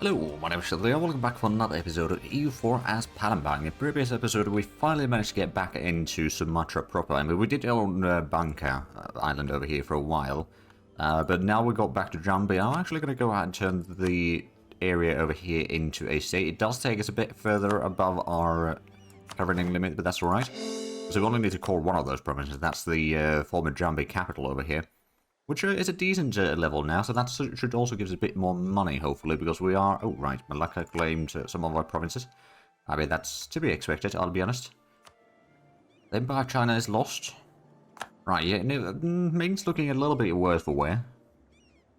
Hello, my name is Zhatelier. Welcome back for another episode of EU4 as Palembang. In the previous episode, we finally managed to get back into Sumatra proper. I mean, we did own Bangka Island over here for a while, but now we got back to Jambi. I'm actually going to go out and turn the area over here into a state. It does take us a bit further above our governing limit, but that's alright. So we only need to call one of those provinces. That's the former Jambi capital over here. Which is a decent level now, so that should also give us a bit more money, hopefully, because we are... Oh, right, Malacca claimed some of our provinces. I mean, that's to be expected, I'll be honest. The Empire of China is lost. Right, yeah, Ming's looking a little bit worse for wear.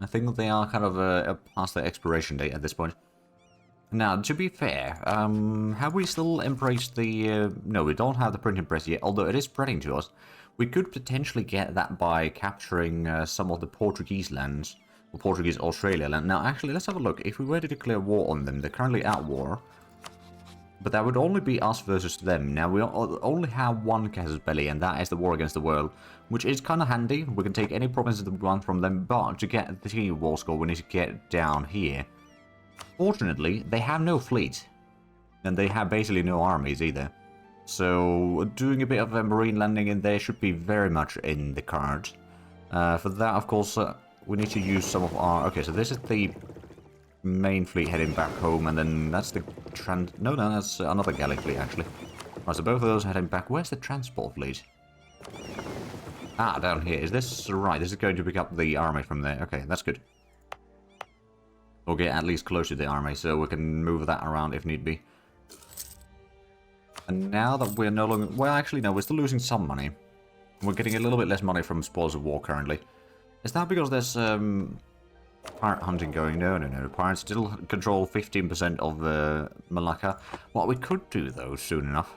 I think they are kind of past their expiration date at this point. Now, to be fair, have we still embraced the... No, we don't have the printing press yet, although it is spreading to us. We could potentially get that by capturing some of the Portuguese lands, or Portuguese Australia land. Now, actually, let's have a look. If we were to declare war on them, they're currently at war. But that would only be us versus them. Now, we only have one casus belli, and that is the war against the world, which is kind of handy. We can take any provinces that we want from them, but to get the war score, we need to get down here. Fortunately, they have no fleet, and they have basically no armies either. So, doing a bit of a marine landing in there should be very much in the cards. For that, of course, we need to use some of our... Okay, so this is the main fleet heading back home, and then that's the No, that's another galley fleet, actually. Right, so both of those heading back. Where's the transport fleet? Ah, down here. Is this... Right, this is going to pick up the army from there. Okay, that's good. We'll get at least close to the army, so we can move that around if need be. And now that we're no longer... Well, actually, no, we're still losing some money. We're getting a little bit less money from spoils of war currently. Is that because there's pirate hunting going? No. Pirates still control 15% of Malacca. What we could do, though, soon enough...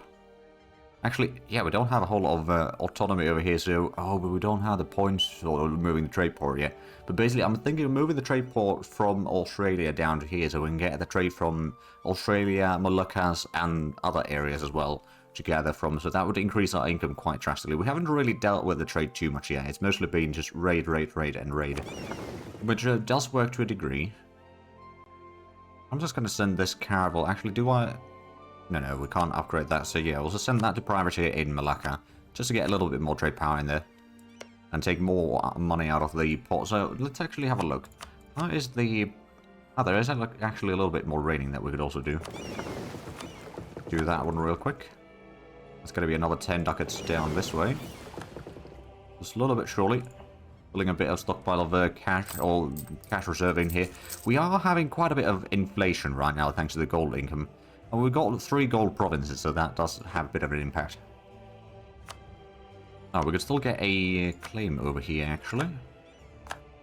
Actually, yeah, we don't have a whole lot of autonomy over here, so... Oh, but we don't have the points for moving the trade port yet. But basically, I'm thinking of moving the trade port from Australia down to here, so we can get the trade from Australia, Moluccas, and other areas as well to gather from. So that would increase our income quite drastically. We haven't really dealt with the trade too much yet. It's mostly been just raid, and raid. Which does work to a degree. I'm just going to send this caravel. Actually, do I... No, we can't upgrade that, so yeah, we'll just send that to privateer in Malacca, just to get a little bit more trade power in there, and take more money out of the port. So, let's actually have a look. How is the... Oh, there is actually a little bit more raiding that we could also do. Do that one real quick. There's going to be another 10 ducats down this way. Just a little bit surely. Pulling a bit of stockpile of cash, or cash reserve in here. We are having quite a bit of inflation right now, thanks to the gold income. And we've got 3 gold provinces, so that does have a bit of an impact. Oh, we could still get a claim over here, actually.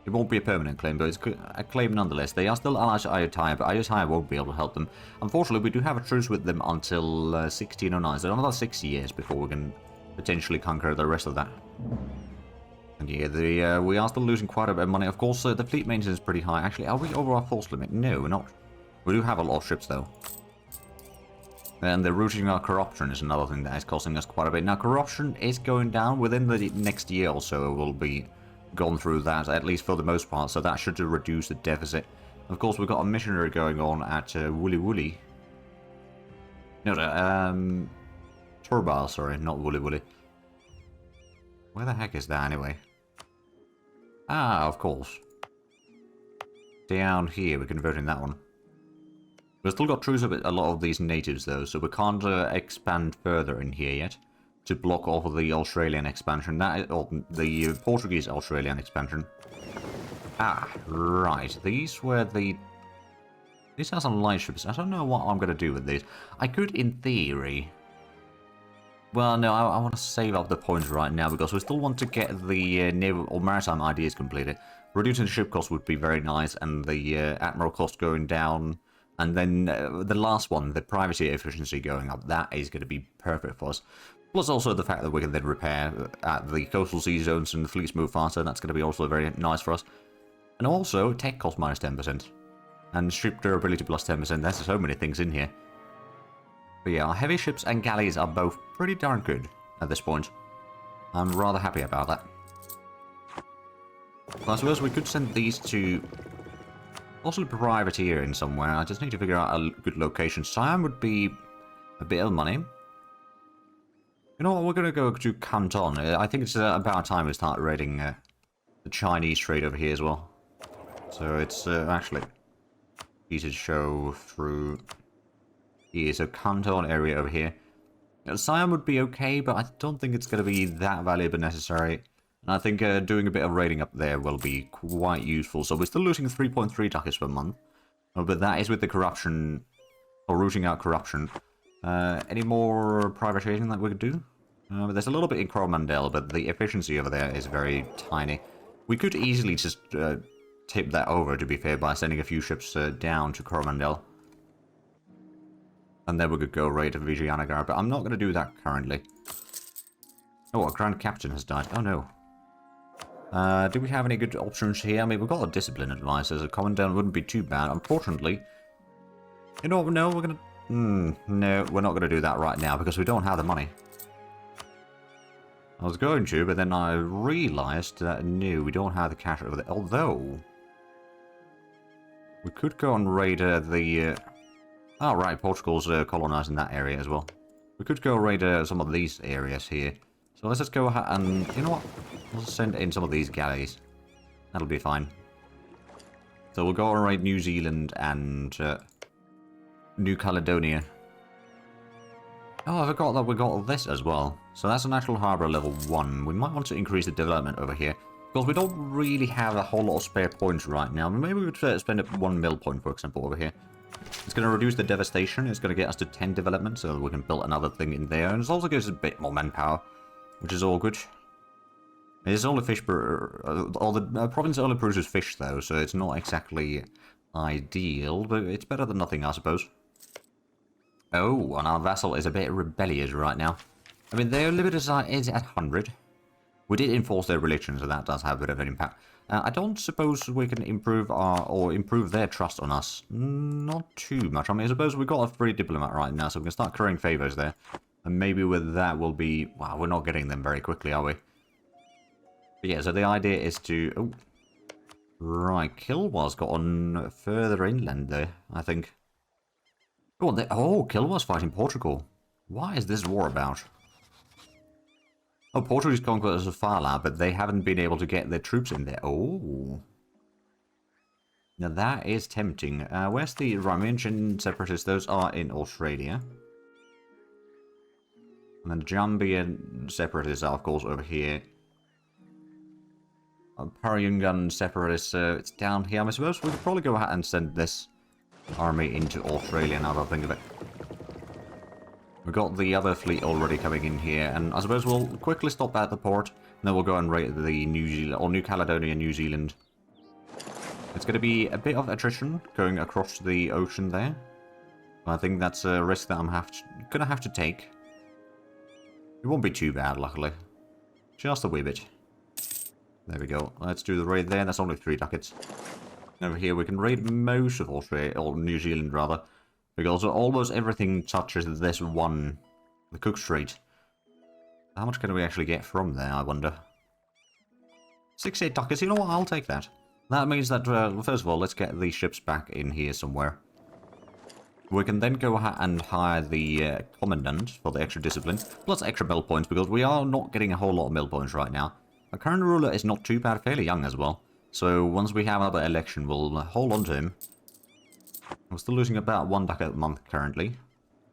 It won't be a permanent claim, but it's a claim nonetheless. They are still allies to Zhatelier, but Zhatelier won't be able to help them. Unfortunately, we do have a truce with them until 1609, so another 6 years before we can potentially conquer the rest of that. And yeah, we are still losing quite a bit of money. Of course, the fleet maintenance is pretty high. Actually, are we over our force limit? No, we're not. We do have a lot of ships, though. And the routing our corruption is another thing that is costing us quite a bit. Now, corruption is going down. Within the next year or so, we'll be gone through that, at least for the most part. So that should reduce the deficit. Of course, we've got a missionary going on at Woolly Woolly. No, Turbile, sorry, not Woolly Woolly. Where the heck is that, anyway? Ah, of course. Down here, we're converting that one. We've still got truce with a lot of these natives, though, so we can't expand further in here yet to block off of the Australian expansion. That is, or the Portuguese Australian expansion. Ah, right. These were the... These are some light ships. I don't know what I'm going to do with these. I could, in theory... Well, no, I want to save up the points right now because we still want to get the naval or maritime ideas completed. Reducing the ship cost would be very nice, and the admiral cost going down... And then the last one, the privateer efficiency going up, that is going to be perfect for us. Plus also the fact that we can then repair at the coastal sea zones and the fleets move faster, that's going to be also very nice for us. And also, tech cost minus 10%. And ship durability plus 10%, there's so many things in here. But yeah, our heavy ships and galleys are both pretty darn good at this point. I'm rather happy about that. Well, I suppose we could send these to... Possibly privateering somewhere. I just need to figure out a good location. Siam would be a bit of money. You know what? We're going to go to Canton. I think it's about time we start raiding the Chinese trade over here as well. So it's actually easy to show through here. So Canton area over here. Siam would be okay, but I don't think it's going to be that valuable necessary. And I think doing a bit of raiding up there will be quite useful. So we're still losing 3.3 ducats per month. But that is with the corruption, or rooting out corruption. Any more privatization that we could do? There's a little bit in Coromandel, but the efficiency over there is very tiny. We could easily just tip that over, to be fair, by sending a few ships down to Coromandel. And then we could go raid Vijayanagar, but I'm not going to do that currently. Oh, a Grand Captain has died. Oh no. Do we have any good options here? I mean, we've got a discipline advisor, so Commandant wouldn't be too bad. Unfortunately, you know what? No, we're going to... no, we're not going to do that right now, because we don't have the money. I was going to, but then I realized that, no, we don't have the cash over there. Although, we could go and raid the... oh, right, Portugal's colonizing that area as well. We could go raid some of these areas here. So let's just go ahead and, you know what? We'll send in some of these galleys. That'll be fine. So we'll go and raid New Zealand and New Caledonia. Oh, I forgot that we got this as well. So that's a natural harbour level 1. We might want to increase the development over here. Because we don't really have a whole lot of spare points right now. Maybe we could spend 1 mill point, for example, over here. It's going to reduce the devastation. It's going to get us to 10 development, so we can build another thing in there. And it also gives us a bit more manpower, which is all good. It's only fish per... all the province only produces fish, though, so it's not exactly ideal, but it's better than nothing, I suppose. Oh, and our vassal is a bit rebellious right now. I mean, their limit is at 100. We did enforce their religion, so that does have a bit of an impact. I don't suppose we can improve improve their trust on us. Not too much. I mean, I suppose we've got a free diplomat right now, so we can start currying favors there. And maybe with that we'll be... wow, we're not getting them very quickly, are we? But yeah, so the idea is to... oh, right, Kilwa's got on further inland there, I think. Oh, Kilwa's fighting Portugal. Why is this war about? Oh, Portugal's conquered Zhatelier, but they haven't been able to get their troops in there. Oh. Now that is tempting. Where's the Ramian separatists? Those are in Australia. And then Jambian separatists are, of course, over here. Parayungan separatists, it's down here. I suppose we could probably go ahead and send this army into Australia now that I think of it. We've got the other fleet already coming in here, and I suppose we'll quickly stop at the port, and then we'll go and raid the New Zealand, or New Caledonia, New Zealand. It's going to be a bit of attrition going across the ocean there. I think that's a risk that I'm going to have to take. It won't be too bad, luckily. Just a wee bit. There we go. Let's do the raid there. That's only 3 ducats. Over here we can raid most of Australia, or New Zealand rather. Because almost everything touches this one, the Cook Strait. How much can we actually get from there, I wonder? 68 ducats, you know what, I'll take that. That means that, first of all, let's get these ships back in here somewhere. We can then go ahead and hire the commandant for the extra discipline, plus extra mill points, because we are not getting a whole lot of mill points right now. Our current ruler is not too bad, fairly young as well. So once we have another election, we'll hold on to him. We're still losing about 1 ducat a month currently.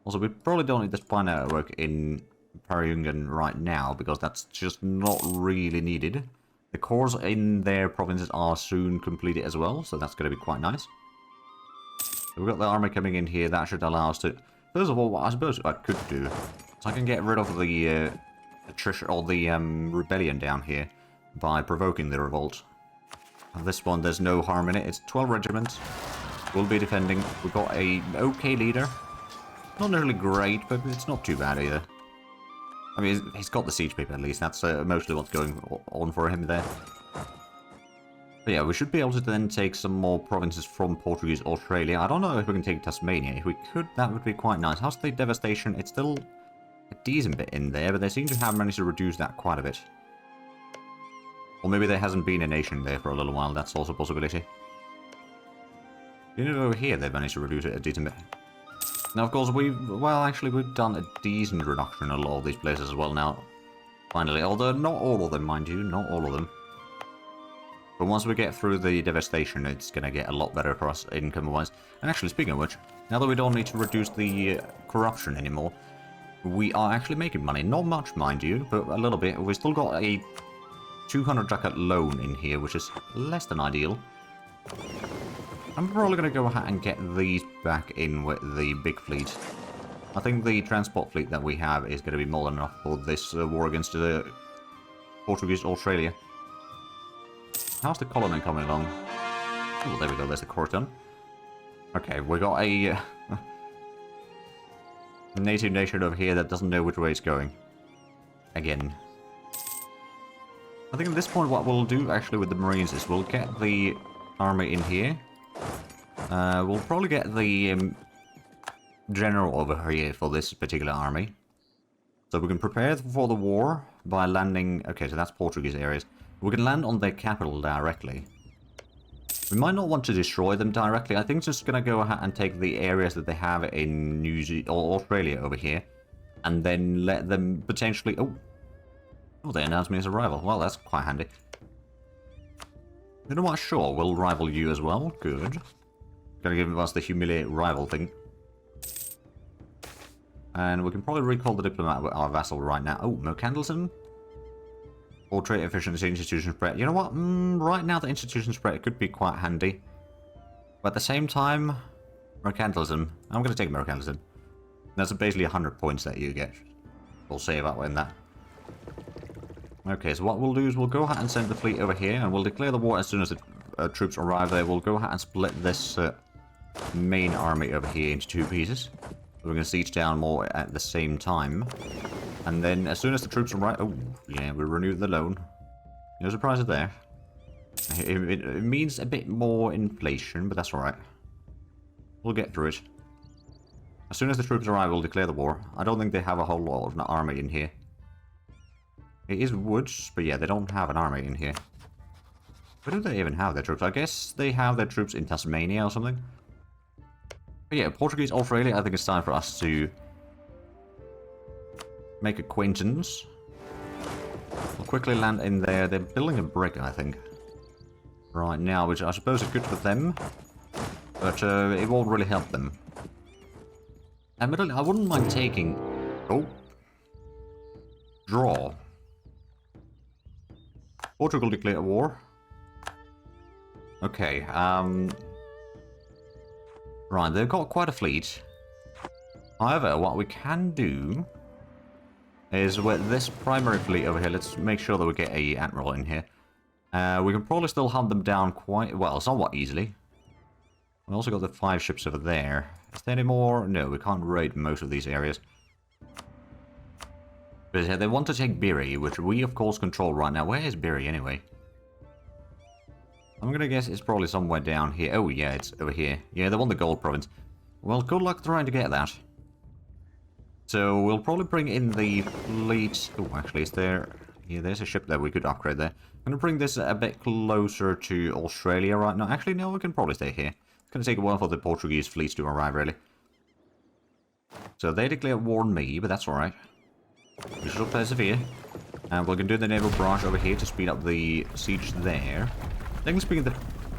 Also, we probably don't need the spy network in Parayungan right now, because that's just not really needed. The cores in their provinces are soon completed as well, so that's going to be quite nice. So we've got the army coming in here. That should allow us to... first of all, what I suppose I could do is I can get rid of the attrition or the rebellion down here by provoking the revolt. And this one, there's no harm in it. It's 12 regiments. We'll be defending. We've got a okay leader. Not necessarily great, but it's not too bad either. I mean, he's got the siege paper at least. That's mostly what's going on for him there. But yeah, we should be able to then take some more provinces from Portuguese Australia. I don't know if we can take Tasmania. If we could, that would be quite nice. How's the devastation? It's still a decent bit in there, but they seem to have managed to reduce that quite a bit. Or maybe there hasn't been a nation there for a little while. That's also a possibility. Even over here, they've managed to reduce it a decent bit. Now, of course, we've done a decent reduction in a lot of these places as well now. Finally, although not all of them, mind you, not all of them. But once we get through the devastation, it's going to get a lot better for us income-wise. And actually, speaking of which, now that we don't need to reduce the corruption anymore, we are actually making money. Not much, mind you, but a little bit. We've still got a 200 ducat loan in here, which is less than ideal. I'm probably going to go ahead and get these back in with the big fleet. I think the transport fleet that we have is going to be more than enough for this war against the Portuguese Australia. How's the colony coming along? Oh, there we go, there's the court done. Okay, we got a native nation over here that doesn't know which way it's going. Again. I think at this point what we'll do actually with the Marines is we'll get the army in here. We'll probably get the general over here for this particular army. So we can prepare for the war by landing... Okay, so that's Portuguese areas. We can land on their capital directly. We might not want to destroy them directly. I think it's just going to go ahead and take the areas that they have in New Zealand or Australia over here. And then let them potentially... Oh, they announced me as a rival. Well, that's quite handy. You know what? Sure, we'll rival you as well. Good. Gonna give us the humiliate rival thing. And we can probably recall the diplomat with our vassal right now. Oh, mercantilism? Or trade efficiency, institution spread. You know what? Right now the institution spread could be quite handy. But at the same time, mercantilism. I'm gonna take mercantilism. That's basically 100 points that you get. We'll save out in that. Okay, so what we'll do is we'll go ahead and send the fleet over here, and we'll declare the war as soon as the troops arrive there. We'll go ahead and split this main army over here into two pieces. We're going to siege down more at the same time. And then as soon as the troops arrive... Oh, yeah, we renewed the loan. No surprises there. It means a bit more inflation, but that's alright. We'll get through it. As soon as the troops arrive, we'll declare the war. I don't think they have a whole lot of an army in here. It is woods, but yeah, they don't have an army in here. Where do they even have their troops? I guess they have their troops in Tasmania or something. But yeah, Portuguese Australia, I think it's time for us to make acquaintance. We'll quickly land in there. They're building a brick, I think, right now, which I suppose is good for them, but it won't really help them. Admittedly, I wouldn't mind taking... Oh. Draw. Portugal declare war. Okay, right, they've got quite a fleet. However, what we can do is with this primary fleet over here, let's make sure that we get a admiral in here. We can probably still hunt them down quite, well, somewhat easily. We also got the 5 ships over there. Is there any more? No, we can't raid most of these areas. But yeah, they want to take Biri, which we of course control right now. Where is Biri anyway? I'm gonna guess it's probably somewhere down here. Oh yeah, it's over here. Yeah, they want the gold province. Well, good luck trying to get that. So we'll probably bring in the fleet. Oh, actually, is there... Yeah, there's a ship that we could upgrade there. I'm gonna bring this a bit closer to Australia right now. Actually, no, we can probably stay here. It's gonna take a while for the Portuguese fleets to arrive, really. So they declare war on me, but that's alright. We shall persevere. And we're going to do the naval barrage over here to speed up the siege there. Technically speaking, the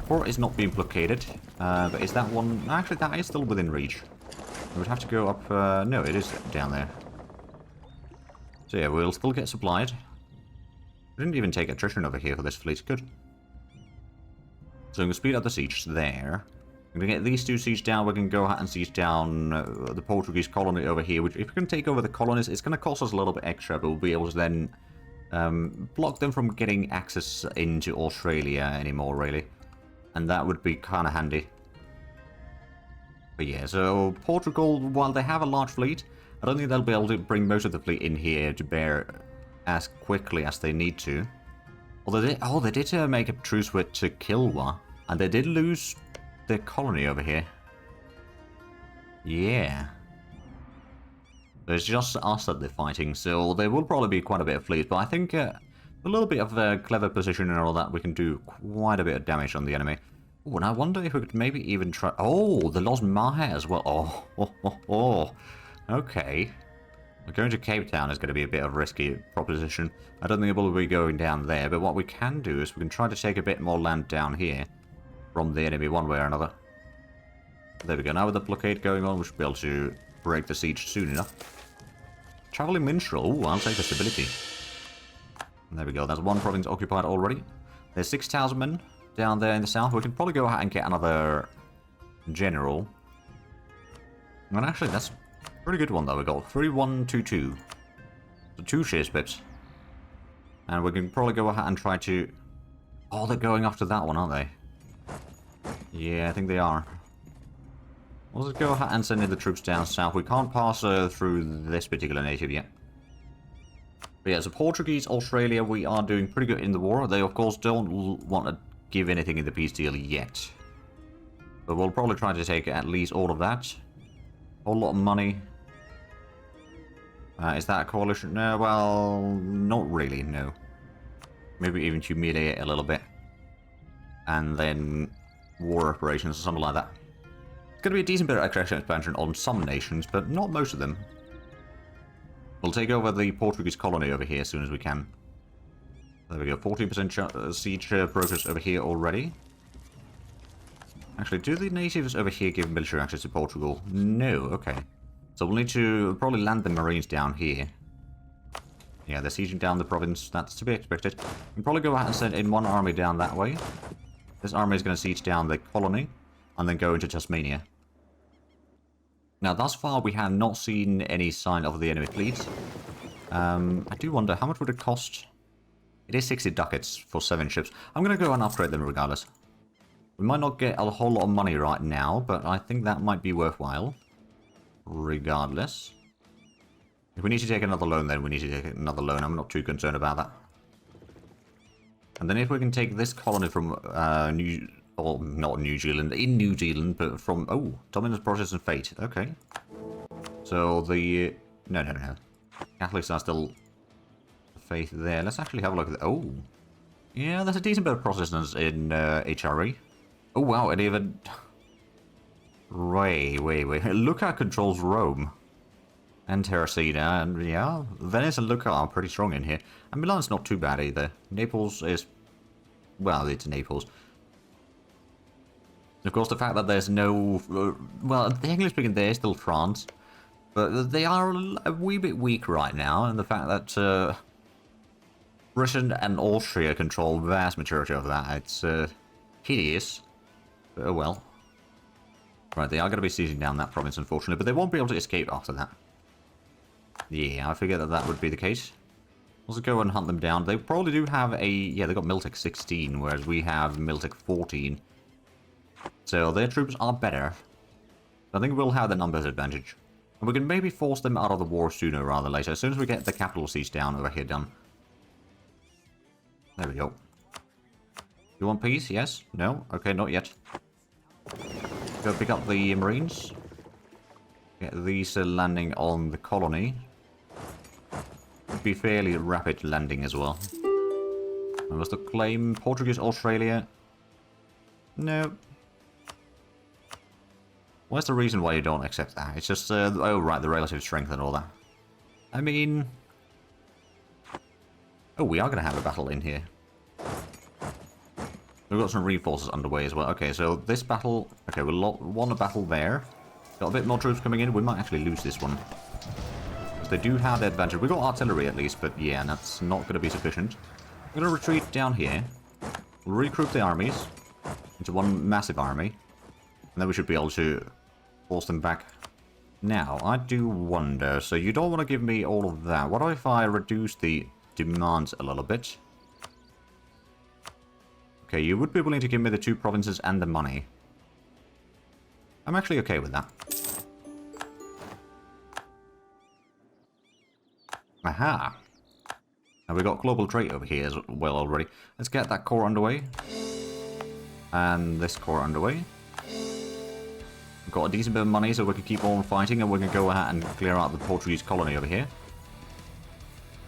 fort is not being blockaded. But is that one... Actually, that is still within reach. We would have to go up... no, it is down there. So yeah, we'll still get supplied. We didn't even take attrition over here for this fleet. Good. So I'm going to speed up the siege there. I'm going to get these two siege down. We can go ahead and siege down the Portuguese colony over here. Which, if we can take over the colonies, it's going to cost us a little bit extra. But we'll be able to then block them from getting access into Australia anymore, really. And that would be kind of handy. But yeah, so Portugal, while they have a large fleet, I don't think they'll be able to bring most of the fleet in here to bear as quickly as they need to. Although they did make a truce with Kilwa, and they did lose their colony over here. Yeah. It's just us that they're fighting, so there will probably be quite a bit of fleet, but I think a little bit of clever positioning and all that, we can do quite a bit of damage on the enemy. Oh, and I wonder if we could maybe even try... Oh, the Lost Malaya as well. Oh. Okay. Going to Cape Town is going to be a bit of a risky proposition. I don't think we'll be going down there, but what we can do is we can try to take a bit more land down here from the enemy one way or another. There we go. Now with the blockade going on, we should be able to break the siege soon enough. Traveling minstrel. Ooh, I'll take the stability. There we go. That's one province occupied already. There's 6,000 men down there in the south. We can probably go ahead and get another general. And actually, that's a pretty good one, though. We got 3122. So 2 shear pips. And we can probably go ahead and try to... Oh, they're going after that one, aren't they? Yeah, I think they are. Let's go ahead and send in the troops down south. We can't pass through this particular native yet. But yeah, so Portuguese Australia, we are doing pretty good in the war. They, of course, don't want to give anything in the peace deal yet. But we'll probably try to take at least all of that. A whole lot of money. Is that a coalition? No, well, not really, no. Maybe even humiliate a little bit. And then war operations or something like that. It's going to be a decent bit of aggression expansion on some nations, but not most of them. We'll take over the Portuguese colony over here as soon as we can. There we go, 14% siege progress over here already. Actually, do the natives over here give military access to Portugal? No, okay. So we'll need to probably land the marines down here. Yeah, they're sieging down the province. That's to be expected. We'll probably go ahead and send in one army down that way. This army is going to siege down the colony and then go into Tasmania. Now, thus far, we have not seen any sign of the enemy fleet. I do wonder, how much would it cost? It is 60 ducats for 7 ships. I'm going to go and upgrade them regardless. We might not get a whole lot of money right now, but I think that might be worthwhile. Regardless. If we need to take another loan, then we need to take another loan. I'm not too concerned about that. And then if we can take this colony from not New Zealand, in New Zealand, but from... Oh, Dominus, Process, and Fate. Okay. So the... No. Catholics are still... Faith there. Let's actually have a look at the... Oh. Yeah, there's a decent bit of Protestants in HRE. Oh, wow, and even... Wait. Lucca controls Rome. And Terracina, and yeah, Venice and Lucca are pretty strong in here. And Milan's not too bad either. Naples is... Well, it's Naples. Of course, the fact that there's no... well, the English-speaking there is still France. But they are a wee bit weak right now. And the fact that Britain and Austria control the vast majority of that, it's hideous. But oh well. Right, they are going to be sieging down that province, unfortunately. But they won't be able to escape after that. Yeah, I figured that that would be the case. Let's go and hunt them down. They probably do have a... Yeah, they've got Miltech 16, whereas we have Miltech 14. So their troops are better. I think we'll have the numbers advantage. And we can maybe force them out of the war sooner rather than later. As soon as we get the capital siege down over here done. There we go. You want peace? Yes? No? Okay, not yet. Go pick up the Marines. Get these landing on the colony. Would be fairly rapid landing as well. I must claim Portuguese Australia. No. What's the reason why you don't accept that? It's just, oh right, the relative strength and all that. I mean... Oh, we are going to have a battle in here. We've got some reinforcements underway as well. Okay, so this battle... Okay, we'll won a battle there. Got a bit more troops coming in. We might actually lose this one. Because they do have the advantage. We've got artillery at least, but yeah, that's not going to be sufficient. We're going to retreat down here. We'll recruit the armies into one massive army. And then we should be able to force them back. Now, I do wonder... So you don't want to give me all of that. What if I reduce the demands a little bit? Okay, you would be willing to give me the 2 provinces and the money. I'm actually okay with that. Aha! And we got global trade over here as well already. Let's get that core underway. And this core underway. We've got a decent bit of money so we can keep on fighting, and we can go ahead and clear out the Portuguese colony over here.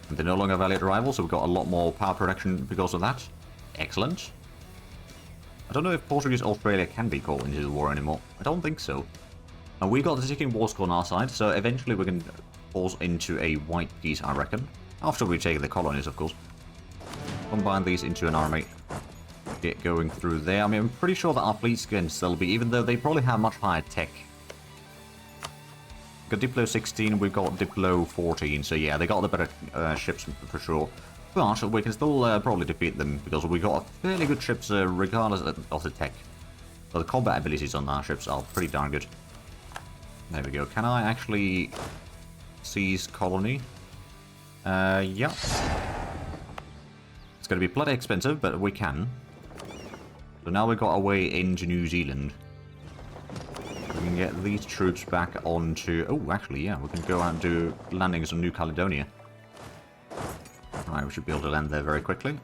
And they're no longer valued rivals, so we've got a lot more power production because of that. Excellent. I don't know if Portuguese Australia can be called into the war anymore. I don't think so. And we got the ticking war score on our side, so eventually we can force into a white peace, I reckon. After we take the colonies, of course. Combine these into an army. Get going through there. I mean, I'm pretty sure that our fleets can still be, even though they probably have much higher tech. We've got Diplo 16, we've got Diplo 14, so yeah, they got the better ships for sure. But we can still probably defeat them, because we got fairly good ships regardless of the tech. So the combat abilities on our ships are pretty darn good. There we go. Can I actually seize colony? Yeah. It's going to be bloody expensive, but we can. So now we've got our way into New Zealand. We can get these troops back onto... Oh, actually, yeah, we can go out and do landings on New Caledonia. Alright, we should be able to land there very quickly.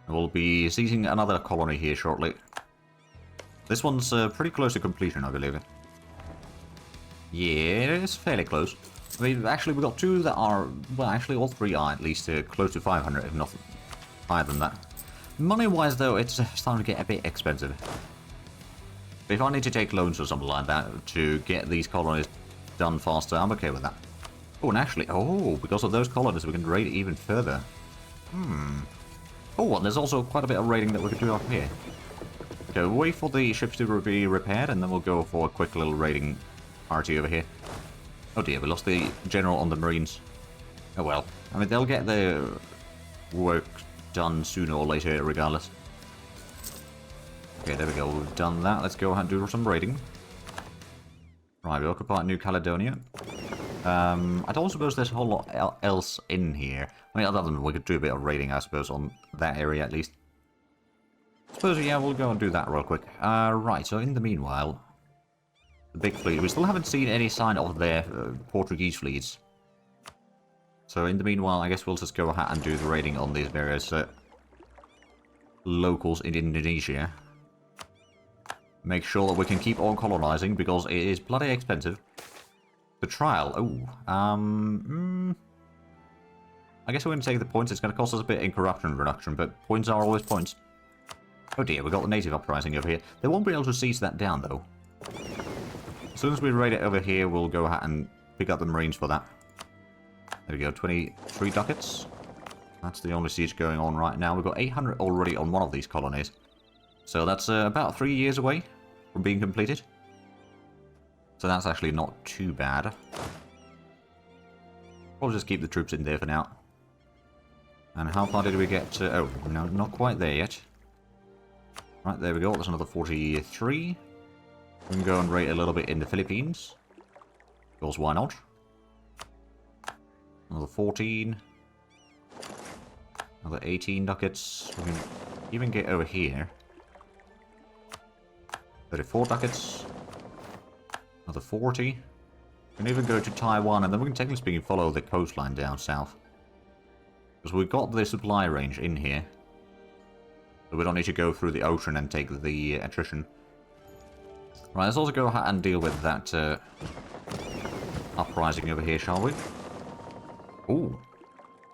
We'll be seizing another colony here shortly. This one's pretty close to completion, I believe. Yeah, it's fairly close. I mean, actually, we've got two that are... Well, actually, all three are at least close to 500, if not higher than that. Money-wise, though, it's starting to get a bit expensive. If I need to take loans or something like that to get these colonies done faster, I'm okay with that. Oh, and actually, because of those colonies, we can raid even further. Oh, and there's also quite a bit of raiding that we could do up here. Okay, we'll wait for the ships to be repaired, and then we'll go for a quick little raiding party over here. Oh dear, we lost the general on the Marines. Oh well. I mean, they'll get their work done sooner or later, regardless. Okay, there we go. We've done that. Let's go ahead and do some raiding. Right, we occupy New Caledonia. I don't suppose there's a whole lot else in here. I mean, other than we could do a bit of raiding, I suppose, on that area at least. I suppose, yeah, we'll go and do that real quick. Right, so in the meanwhile, the big fleet, we still haven't seen any sign of their Portuguese fleets. So in the meanwhile, I guess we'll just go ahead and do the raiding on these various locals in Indonesia. Make sure that we can keep on colonizing, because it is bloody expensive. The trial, I guess we're going to take the points. It's going to cost us a bit in corruption reduction, but points are always points. Oh dear, we got the native uprising over here. They won't be able to seize that down, though. As soon as we raid it over here, we'll go ahead and pick up the Marines for that. There we go, 23 ducats. That's the only siege going on right now. We've got 800 already on one of these colonies. So that's about 3 years away from being completed. So that's actually not too bad. We'll just keep the troops in there for now. And how far did we get to... Oh, no, not quite there yet. Right, there we go. That's another 43. We can go and raid a little bit in the Philippines. Of course, why not? Another 14. Another 18 ducats. We can even get over here. 34 ducats. Another 40. We can even go to Taiwan, and then we can, technically speaking, follow the coastline down south. Because we've got the supply range in here. So we don't need to go through the ocean and take the attrition. Right, let's also go ahead and deal with that uprising over here, shall we? Ooh.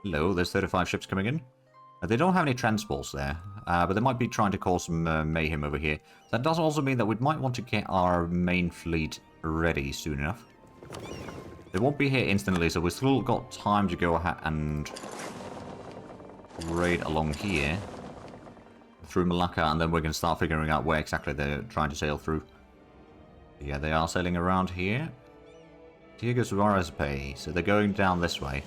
Hello, there's 35 ships coming in. They don't have any transports there, but they might be trying to cause some mayhem over here. That does also mean that we might want to get our main fleet ready soon enough. They won't be here instantly, so we've still got time to go ahead and raid along here through Malacca, and then we can start figuring out where exactly they're trying to sail through. Yeah, they are sailing around here. Diego Suarez Bay, so they're going down this way.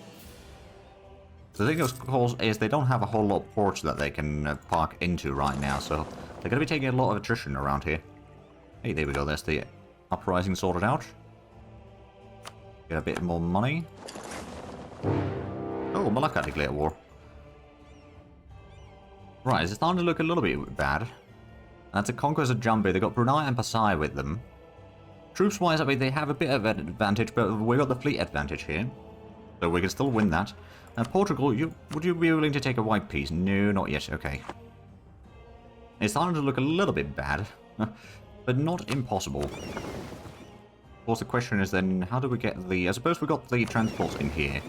The thing, of course, is they don't have a whole lot of ports that they can park into right now, so they're going to be taking a lot of attrition around here. Hey, there we go, there's the uprising sorted out. Get a bit more money. Oh, Malacca declared war. Right, it's starting to look a little bit bad. That's a conquest of Jambi. They've got Brunei and Pasai with them. Troops-wise, I mean, they have a bit of an advantage, but we've got the fleet advantage here. So we can still win that. Portugal, would you be willing to take a white peace? No, not yet. Okay. It's starting to look a little bit bad, but not impossible. Of course, the question is then, how do we get the... I suppose we got the transports in here.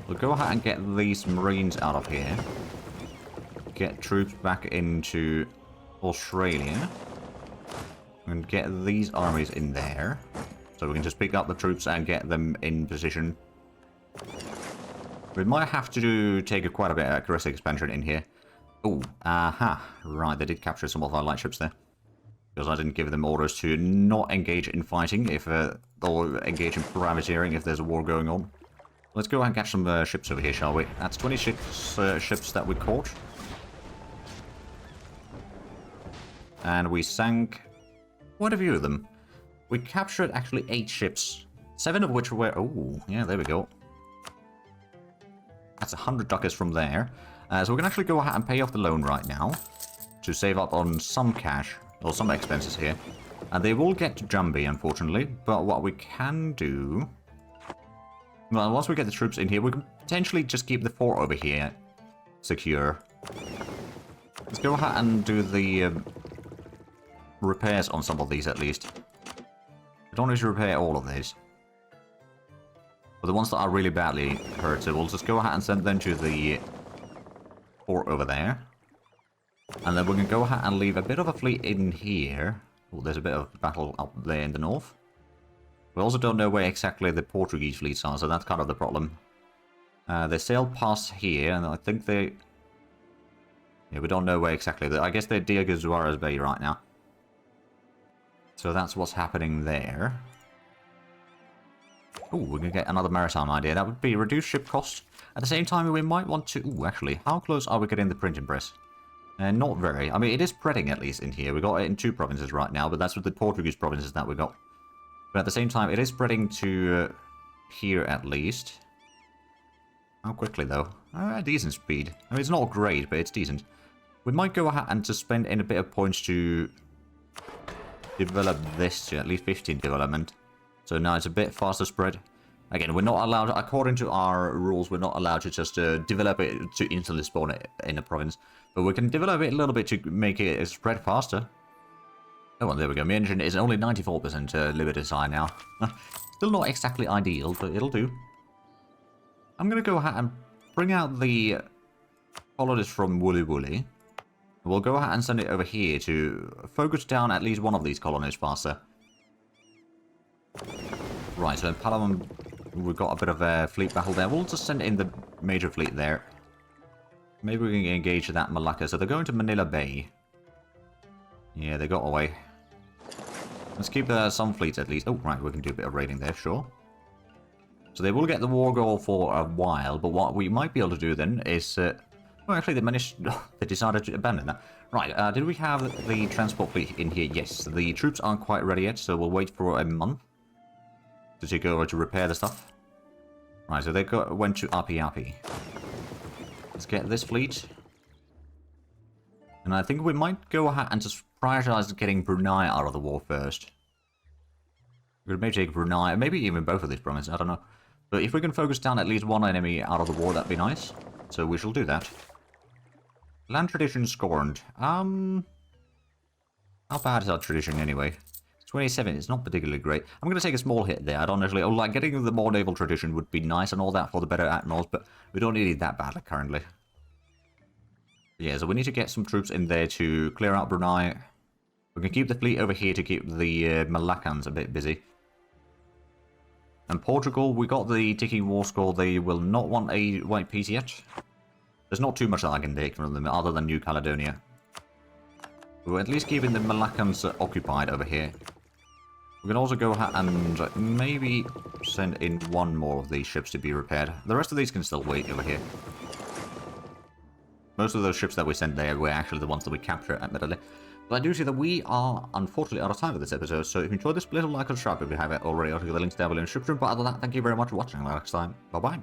We'll go ahead and get these Marines out of here. Get troops back into Australia. And get these armies in there. So we can just pick up the troops and get them in position. We might have to take quite a bit of aggressive expansion in here. Oh, aha. Right, they did capture some of our light ships there. Because I didn't give them orders to not engage in fighting, if or engage in privateering if there's a war going on. Let's go and catch some ships over here, shall we? That's 26 ships that we caught. And we sank quite a few of them. We captured actually 8 ships. 7 of which were... Oh, yeah, there we go. That's 100 ducats from there. So we can actually go ahead and pay off the loan right now. To save up on some cash. Or some expenses here. And they will get to Jambi, unfortunately. But what we can do... Well, once we get the troops in here, we can potentially just keep the fort over here secure. Let's go ahead and do the repairs on some of these at least. I don't need to repair all of these. But the ones that are really badly hurt, so we'll just go ahead and send them to the fort over there. And then we can go ahead and leave a bit of a fleet in here. Oh, there's a bit of battle up there in the north. We also don't know where exactly the Portuguese fleets are, so that's kind of the problem. They sail past here, and I think they... Yeah, we don't know where exactly. I guess they're Diego Suarez Bay right now. So that's what's happening there. Oh, we're going to get another maritime idea. That would be reduce ship costs. At the same time, we might want to... Ooh, actually, how close are we getting the printing press? Not very. I mean, it is spreading at least in here. We got it in 2 provinces right now, but that's with the Portuguese provinces that we got. But at the same time, it is spreading to here at least. How quickly, though? Decent speed. I mean, it's not great, but it's decent. We might go ahead and just spend in a bit of points to develop this to at least 15 development. So now it's a bit faster spread. Again, we're not allowed, according to our rules, we're not allowed to just develop it to instantly spawn it in a province. But we can develop it a little bit to make it spread faster. Oh, well, there we go. My engine is only 94% limited design now. Still not exactly ideal, but it'll do. I'm going to go ahead and bring out the colonists from Woolly Woolly. We'll go ahead and send it over here to focus down at least one of these colonies faster. Right, so in Palembang, we've got a bit of a fleet battle there. We'll just send in the major fleet there. Maybe we can engage that Malacca. So they're going to Manila Bay. Yeah, they got away. Let's keep some fleets at least. Oh, right, we can do a bit of raiding there, sure. So they will get the war goal for a while, but what we might be able to do then is... well, actually, they managed... they decided to abandon that. Right, did we have the transport fleet in here? Yes, the troops aren't quite ready yet, so we'll wait for a month to take over to repair the stuff. Right, so they went to Api Api. Let's get this fleet. And I think we might go ahead and just prioritize getting Brunei out of the war first. We could maybe take Brunei, maybe even both of these provinces, I don't know. But if we can focus down at least one enemy out of the war, that'd be nice. So we shall do that. Land tradition scorned. How bad is our tradition anyway? 27, it's not particularly great. I'm going to take a small hit there. I don't actually... Oh, like, getting the more naval tradition would be nice and all that for the better admirals, but we don't need it that badly currently. Yeah, so we need to get some troops in there to clear out Brunei. We can keep the fleet over here to keep the Malaccans a bit busy. And Portugal, we got the ticking war score. They will not want a white peace yet. There's not too much that I can take from them other than New Caledonia. We're at least keeping the Malaccans occupied over here. We can also go ahead and maybe send in one more of these ships to be repaired. The rest of these can still wait over here. Most of those ships that we sent there were actually the ones that we captured, admittedly. But I do see that we are, unfortunately, out of time for this episode, so if you enjoyed this, please like and subscribe if you haven't already. I'll give the links down below in the description. But other than that, thank you very much for watching. Until next time, bye-bye.